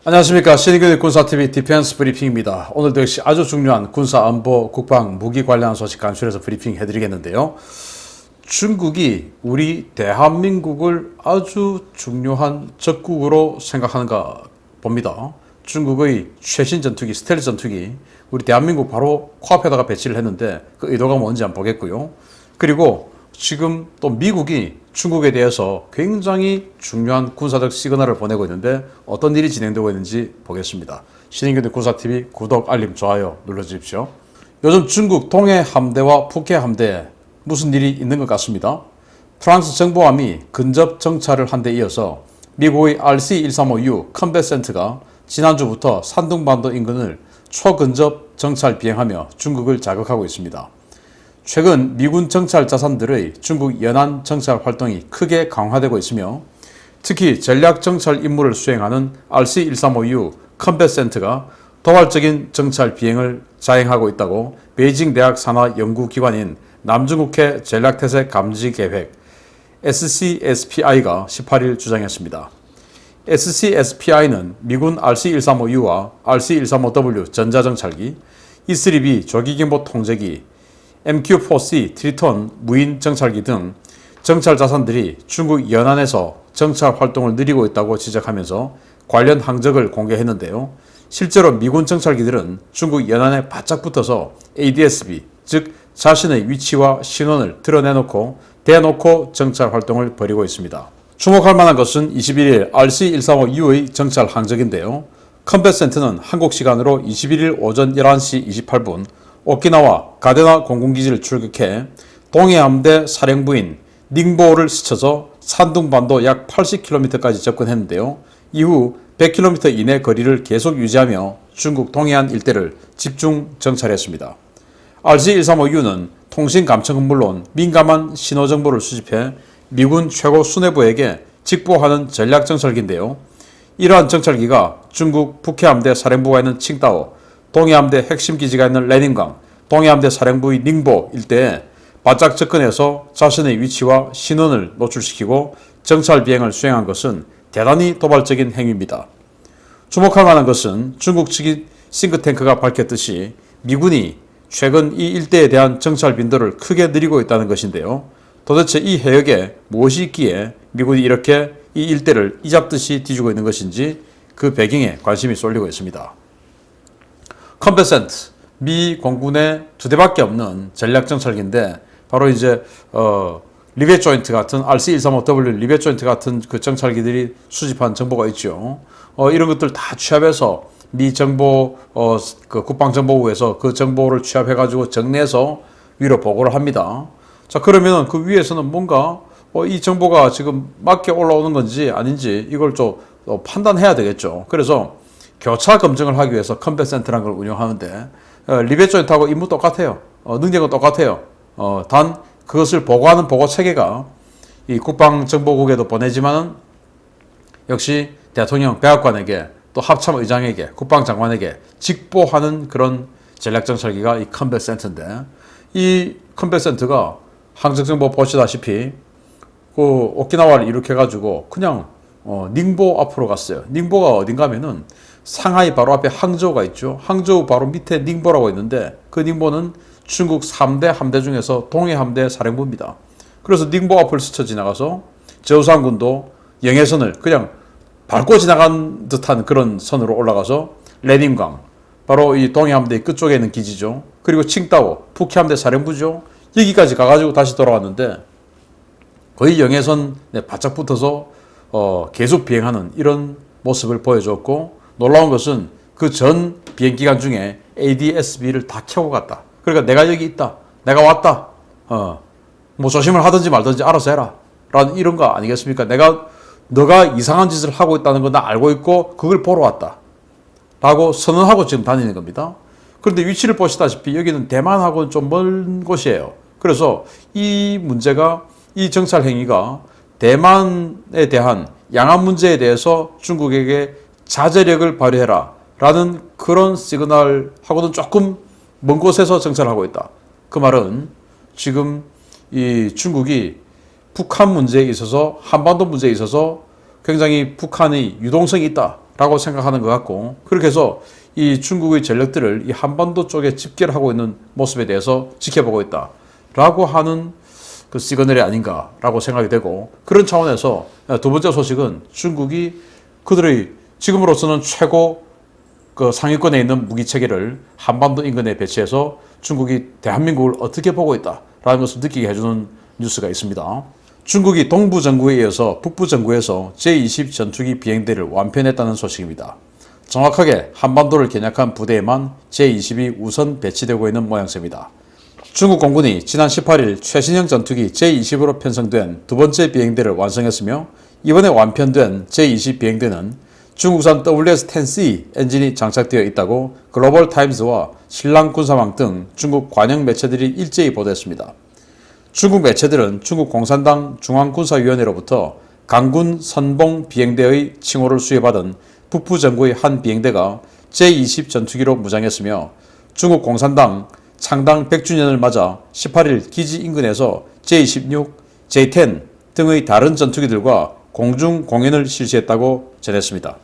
안녕하십니까. 신의균의 군사TV 디펜스 브리핑입니다. 오늘도 역시 아주 중요한 군사 안보 국방 무기 관련 소식 간추려서 브리핑 해드리겠는데요. 중국이 우리 대한민국을 아주 중요한 적국으로 생각하는가 봅니다. 중국의 최신 전투기 스텔스 전투기 우리 대한민국 바로 코앞에다가 배치를 했는데 그 의도가 뭔지 한번 보겠고요. 그리고 지금 또 미국이 중국에 대해서 굉장히 중요한 군사적 시그널을 보내고 있는데 어떤 일이 진행되고 있는지 보겠습니다. 신인균의 군사TV 구독, 알림, 좋아요 눌러주십시오. 요즘 중국 동해 함대와 푸켓 함대에 무슨 일이 있는 것 같습니다. 프랑스 정보함이 근접 정찰을 한 데 이어서 미국의 RC-135U 컴뱃 센트가 지난주부터 산둥반도 인근을 초근접 정찰 비행하며 중국을 자극하고 있습니다. 최근 미군 정찰 자산들의 중국 연안 정찰 활동이 크게 강화되고 있으며 특히 전략 정찰 임무를 수행하는 RC-135U 컴뱃 센트가 도발적인 정찰 비행을 자행하고 있다고 베이징 대학 산하 연구기관인 남중국해 전략태세 감지 계획 SCSPI가 18일 주장했습니다. SCSPI는 미군 RC-135U와 RC-135W 전자정찰기, E-3B 조기경보 통제기, MQ-4C 트리톤 무인 정찰기 등 정찰 자산들이 중국 연안에서 정찰 활동을 늘리고 있다고 지적하면서 관련 항적을 공개했는데요. 실제로 미군 정찰기들은 중국 연안에 바짝 붙어서 ADS-B, 즉 자신의 위치와 신원을 드러내놓고 대놓고 정찰 활동을 벌이고 있습니다. 주목할 만한 것은 21일 RC-135U의 정찰 항적인데요. 컴뱃 센트는 한국 시간으로 21일 오전 11시 28분 오키나와 가데나 공군기지를 출격해 동해함대 사령부인 닝보를 스쳐서 산둥반도 약 80km까지 접근했는데요. 이후 100km 이내 거리를 계속 유지하며 중국 동해안 일대를 집중 정찰했습니다. RC-135U는 통신 감청은 물론 민감한 신호정보를 수집해 미군 최고 수뇌부에게 직보하는 전략 정찰기인데요. 이러한 정찰기가 중국 북해함대 사령부가 있는 칭다오, 동해함대 핵심 기지가 있는 레닌강, 동해함대 사령부의 닝보 일대에 바짝 접근해서 자신의 위치와 신원을 노출시키고 정찰 비행을 수행한 것은 대단히 도발적인 행위입니다. 주목할 만한 것은 중국 측의 싱크탱크가 밝혔듯이 미군이 최근 이 일대에 대한 정찰 빈도를 크게 늘리고 있다는 것인데요. 도대체 이 해역에 무엇이 있기에 미군이 이렇게 이 일대를 이잡듯이 뒤지고 있는 것인지 그 배경에 관심이 쏠리고 있습니다. 컴뱃 센트, 미 공군에 2대밖에 없는 전략 정찰기인데 바로 이제 리벳 조인트 같은 RC-135W 리벳 조인트 같은 그 정찰기들이 수집한 정보가 있죠. 이런 것들 다 취합해서 미 정보 그 국방정보부에서 그 정보를 취합해가지고 정리해서 위로 보고를 합니다. 자, 그러면 그 위에서는 뭔가 이 정보가 지금 맞게 올라오는 건지 아닌지 이걸 좀 판단해야 되겠죠. 그래서 교차 검증을 하기 위해서 컴뱃 센터라는 걸 운영하는데 리벳 조인트하고 임무 똑같아요. 능력은 똑같아요. 단 그것을 보고하는 보고 체계가 이 국방정보국에도 보내지만은 역시 대통령 백악관에게 또 합참의장에게 국방장관에게 직보하는 그런 전략정찰기가 이 컴뱃 센터인데 이 컴뱃 센터가 항적정보 보시다시피 그 오키나와를 이륙해가지고 그냥 닝보 앞으로 갔어요. 닝보가 어딘가 하면은 상하이 바로 앞에 항저우가 있죠. 항저우 바로 밑에 닝보라고 있는데 그 닝보는 중국 3대 함대 중에서 동해 함대 사령부입니다. 그래서 닝보 앞을 스쳐 지나가서 저우상군도 영해선을 그냥 밟고 지나간 듯한 그런 선으로 올라가서 레닌강, 바로 이 동해 함대 끝쪽에 있는 기지죠. 그리고 칭다오, 푸켓 함대 사령부죠. 여기까지 가가지고 다시 돌아왔는데 거의 영해선에 바짝 붙어서 계속 비행하는 이런 모습을 보여줬고 놀라운 것은 그 전 비행기간 중에 ADS-B를 다 켜고 갔다. 그러니까 내가 여기 있다. 내가 왔다. 뭐 조심을 하든지 말든지 알아서 해라. 라는 이런 거 아니겠습니까? 너가 이상한 짓을 하고 있다는 거 나 알고 있고 그걸 보러 왔다. 라고 선언하고 지금 다니는 겁니다. 그런데 위치를 보시다시피 여기는 대만하고는 좀 먼 곳이에요. 그래서 이 문제가 이 정찰 행위가 대만에 대한 양안 문제에 대해서 중국에게 자제력을 발휘해라 라는 그런 시그널하고는 조금 먼 곳에서 정찰하고 있다. 그 말은 지금 이 중국이 북한 문제에 있어서 한반도 문제에 있어서 굉장히 북한의 유동성이 있다. 라고 생각하는 것 같고, 그렇게 해서 이 중국의 전력들을 이 한반도 쪽에 집결하고 있는 모습에 대해서 지켜보고 있다 라고 하는 그 시그널이 아닌가라고 생각이 되고, 그런 차원에서 두 번째 소식은 중국이 그들의 지금으로서는 최고 그 상위권에 있는 무기 체계를 한반도 인근에 배치해서 중국이 대한민국을 어떻게 보고 있다라는 것을 느끼게 해주는 뉴스가 있습니다. 중국이 동부 전구에 이어서 북부 전구에서 제-20 전투기 비행대를 완편했다는 소식입니다. 정확하게 한반도를 겨냥한 부대에만 제-20이 우선 배치되고 있는 모양새입니다. 중국 공군이 지난 18일 최신형 전투기 제-20으로 편성된 두 번째 비행대를 완성했으며, 이번에 완편된 제-20 비행대는 중국산 WS-10C 엔진이 장착되어 있다고 글로벌 타임스와 신랑 군사망 등 중국 관영 매체들이 일제히 보도했습니다. 중국 매체들은 중국 공산당 중앙군사위원회로부터 강군 선봉 비행대의 칭호를 수여받은 북부 전구의 한 비행대가 제-20 전투기로 무장했으며, 중국 공산당 창당 100주년을 맞아 18일 기지 인근에서 제-26, J-10 등의 다른 전투기들과 공중 공연을 실시했다고 전했습니다.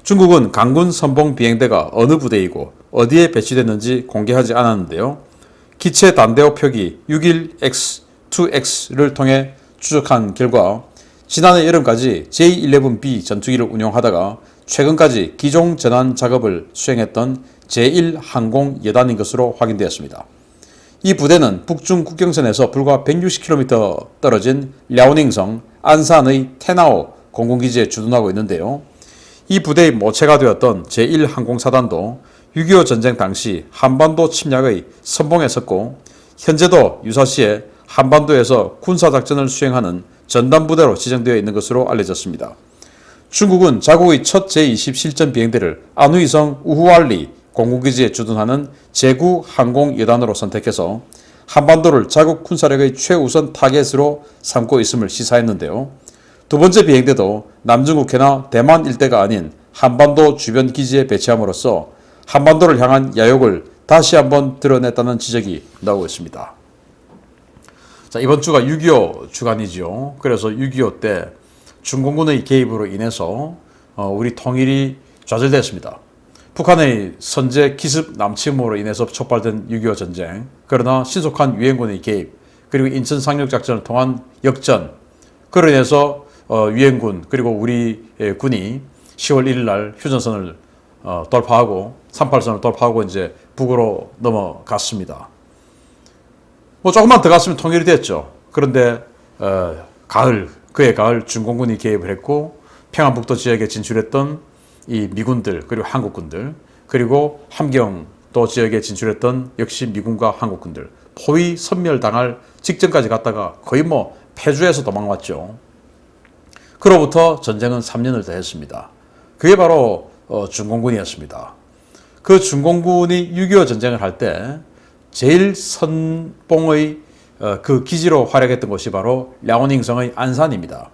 중국은 강군 선봉 비행대가 어느 부대이고 어디에 배치됐는지 공개하지 않았는데요. 기체 단대호 표기 61X2X를 통해 추적한 결과 지난해 여름까지 J-11B 전투기를 운용하다가 최근까지 기종 전환 작업을 수행했던 제1 항공 여단인 것으로 확인되었습니다. 이 부대는 북중 국경선에서 불과 160km 떨어진 랴오닝성 안산의 테나오 공군기지에 주둔하고 있는데요. 이 부대의 모체가 되었던 제1항공사단도 6.25 전쟁 당시 한반도 침략의 선봉에 섰고, 현재도 유사시에 한반도에서 군사작전을 수행하는 전담부대로 지정되어 있는 것으로 알려졌습니다. 중국은 자국의 첫 제-20 실전 비행대를 안후이성 우후알리 공군기지에 주둔하는 제9 항공여단으로 선택해서 한반도를 자국 군사력의 최우선 타겟으로 삼고 있음을 시사했는데요. 두 번째 비행대도 남중국해나 대만 일대가 아닌 한반도 주변 기지에 배치함으로써 한반도를 향한 야욕을 다시 한번 드러냈다는 지적이 나오고 있습니다. 자, 이번 주가 6.25 주간이죠. 그래서 6.25 때 중공군의 개입으로 인해서 우리 통일이 좌절됐습니다. 북한의 선제 기습 남침으로 인해서 촉발된 6.25 전쟁, 그러나 신속한 유엔군의 개입, 그리고 인천 상륙작전을 통한 역전, 그로 인해서 유엔군 그리고 우리 군이 10월 1일 날 휴전선을 돌파하고 38선을 돌파하고 이제 북으로 넘어갔습니다. 뭐 조금만 더 갔으면 통일이 됐죠. 그런데 그해 가을 중공군이 개입을 했고, 평안북도 지역에 진출했던 이 미군들 그리고 한국군들, 그리고 함경도 지역에 진출했던 역시 미군과 한국군들 포위 섬멸당할 직전까지 갔다가 거의 뭐 패주해서 도망왔죠. 그로부터 전쟁은 3년을 더 했습니다. 그게 바로 중공군이었습니다. 그 중공군이 6.25 전쟁을 할 때 제일 선봉의 그 기지로 활약했던 곳이 바로 랴오닝성의 안산입니다.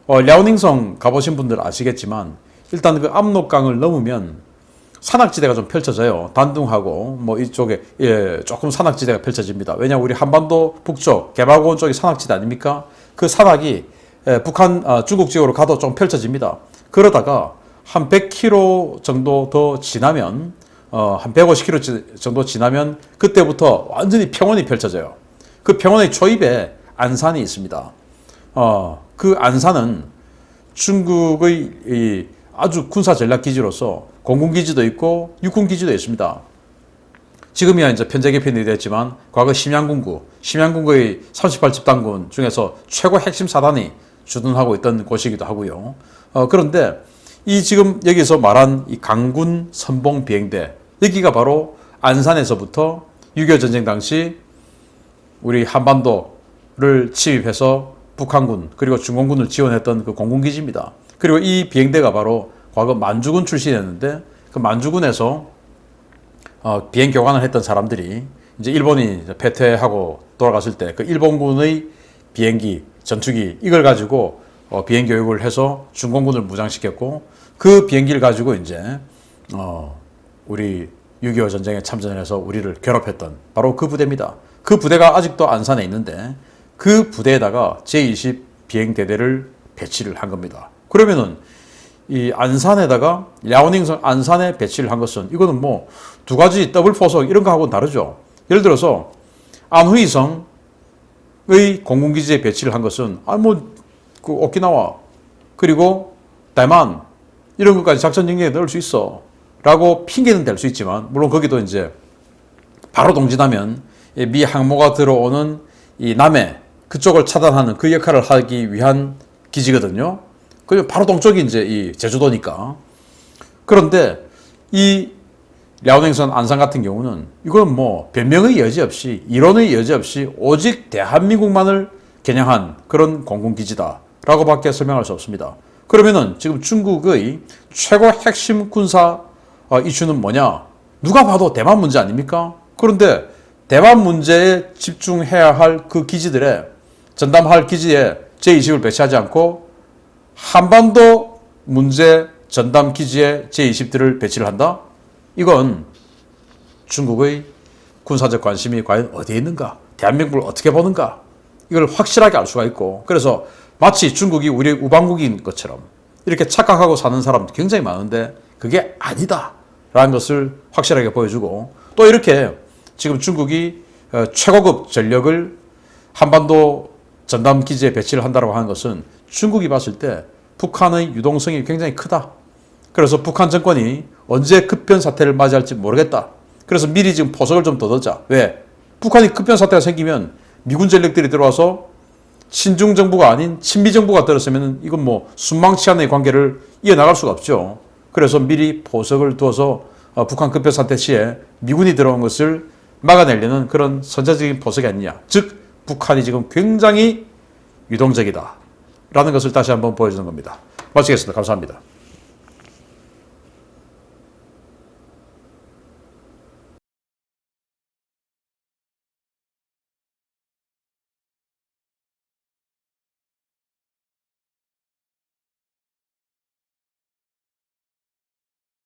랴오닝성 가보신 분들 아시겠지만, 일단 그 압록강을 넘으면 산악지대가 좀 펼쳐져요. 단둥하고 뭐 이쪽에 조금 산악지대가 펼쳐집니다. 왜냐하면 우리 한반도 북쪽 개발고원 쪽이 산악지대 아닙니까? 그 산악이 북한 중국 지역으로 가도 좀 펼쳐집니다. 그러다가 한 100km 정도 더 지나면 한 150km 정도 지나면 그때부터 완전히 평원이 펼쳐져요. 그 평원의 초입에 안산이 있습니다. 그 안산은 중국의 아주 군사 전략 기지로서 공군기지도 있고 육군기지도 있습니다. 지금이야 이제 편제 개편이 됐지만 과거 심양군의 38집단군 중에서 최고 핵심 사단이 주둔하고 있던 곳이기도 하고요. 그런데 이 지금 여기서 말한 이 강군 선봉 비행대, 여기가 바로 안산에서부터 6.25 전쟁 당시 우리 한반도를 침입해서 북한군 그리고 중공군을 지원했던 그 공군기지입니다. 그리고 이 비행대가 바로 과거 만주군 출신이었는데, 그 만주군에서 비행 교관을 했던 사람들이 이제 일본이 패퇴하고 돌아갔을 때 그 일본군의 비행기, 전투기 이걸 가지고 비행 교육을 해서 중공군을 무장시켰고, 그 비행기를 가지고 이제 우리 6.25 전쟁에 참전을 해서 우리를 괴롭혔던 바로 그 부대입니다. 그 부대가 아직도 안산에 있는데 그 부대에다가 제-20 비행대대를 배치를 한 겁니다. 그러면은 이 안산에다가 랴오닝성 안산에 배치를 한 것은 이거는 뭐 두 가지 더블 포석 이런 거하고는 다르죠. 예를 들어서 안후이성의 공군기지에 배치를 한 것은 그 오키나와 그리고 대만 이런 것까지 작전 영역에 넣을 수 있어 라고 핑계는 될 수 있지만 물론 거기도 이제 바로 동진하면 미 항모가 들어오는 이 남해 그쪽을 차단하는 그 역할을 하기 위한 기지거든요. 그 바로 동쪽이 이제 이 제주도니까. 그런데 이 랴오닝선 안산 같은 경우는 이건 뭐 변명의 여지 없이 이론의 여지 없이 오직 대한민국만을 겨냥한 그런 공군기지다라고밖에 설명할 수 없습니다. 그러면은 지금 중국의 최고 핵심 군사 이슈는 뭐냐? 누가 봐도 대만 문제 아닙니까? 그런데 대만 문제에 집중해야 할 그 기지들에 전담할 기지에 제20을 배치하지 않고 한반도 문제 전담 기지에 제20들을 배치를 한다? 이건 중국의 군사적 관심이 과연 어디에 있는가? 대한민국을 어떻게 보는가? 이걸 확실하게 알 수가 있고 그래서 마치 중국이 우리의 우방국인 것처럼 이렇게 착각하고 사는 사람도 굉장히 많은데 그게 아니다 라는 것을 확실하게 보여주고 또 이렇게 지금 중국이 최고급 전력을 한반도 전담 기지에 배치를 한다고 하는 것은 중국이 봤을 때 북한의 유동성이 굉장히 크다. 그래서 북한 정권이 언제 급변 사태를 맞이할지 모르겠다. 그래서 미리 지금 포석을 좀 더 넣자. 왜? 북한이 급변 사태가 생기면 미군 전력들이 들어와서 친중 정부가 아닌 친미 정부가 들었으면 이건 뭐 순망치 않는 관계를 이어나갈 수가 없죠. 그래서 미리 포석을 두어서 북한 급변 사태 시에 미군이 들어온 것을 막아내려는 그런 선제적인 포석이 아니냐. 즉 북한이 지금 굉장히 유동적이다 라는 것을 다시 한번 보여주는 겁니다. 마치겠습니다. 감사합니다.